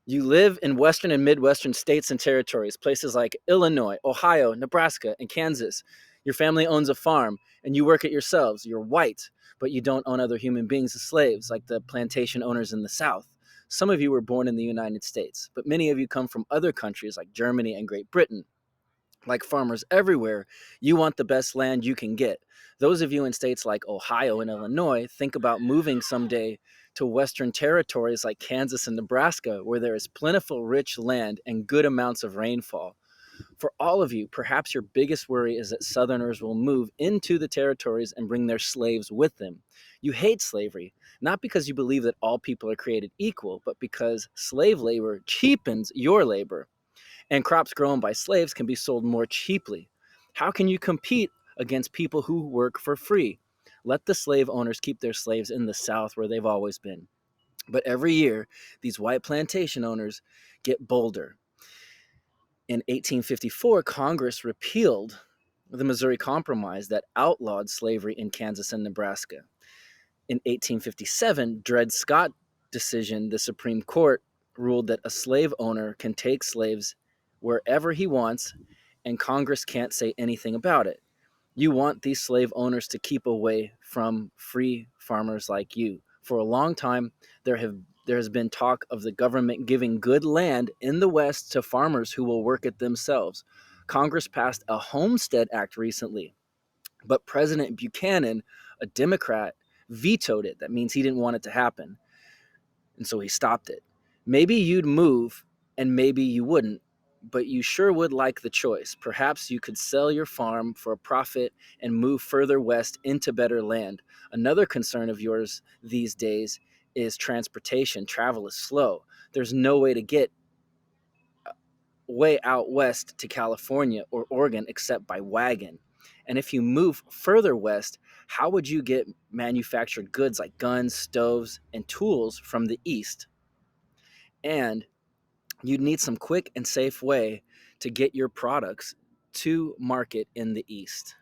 You live in Western and Midwestern states and territories, places like Illinois, Ohio, Nebraska, and Kansas. Your family owns a farm and you work it yourselves. You're white, but you don't own other human beings as slaves like the plantation owners in the South. Some of you were born in the United States, but many of you come from other countries like Germany and Great Britain. Like farmers everywhere, you want the best land you can get. Those of you in states like Ohio and Illinois think about moving someday to Western territories like Kansas and Nebraska, where there is plentiful, rich land and good amounts of rainfall. For all of you, perhaps your biggest worry is that Southerners will move into the territories and bring their slaves with them. You hate slavery, not because you believe that all people are created equal, but because slave labor cheapens your labor and crops grown by slaves can be sold more cheaply. How can you compete against people who work for free? Let the slave owners keep their slaves in the South where they've always been. But every year, these white plantation owners get bolder. In 1854, Congress repealed the Missouri Compromise that outlawed slavery in Kansas and Nebraska. In 1857, Dred Scott decision, the Supreme Court ruled that a slave owner can take slaves wherever he wants and Congress can't say anything about it. You want these slave owners to keep away from free farmers like you. For a long time, there has been talk of the government giving good land in the West to farmers who will work it themselves. Congress passed a Homestead Act recently, but President Buchanan, a Democrat, vetoed it. That means he didn't want it to happen. And so he stopped it. Maybe you'd move and maybe you wouldn't, but you sure would like the choice. Perhaps you could sell your farm for a profit and move further west into better land. Another concern of yours these days is transportation. Travel is slow. There's no way to get way out west to California or Oregon except by wagon. And if you move further west, how would you get manufactured goods like guns, stoves, and tools from the east? And you'd need some quick and safe way to get your products to market in the east.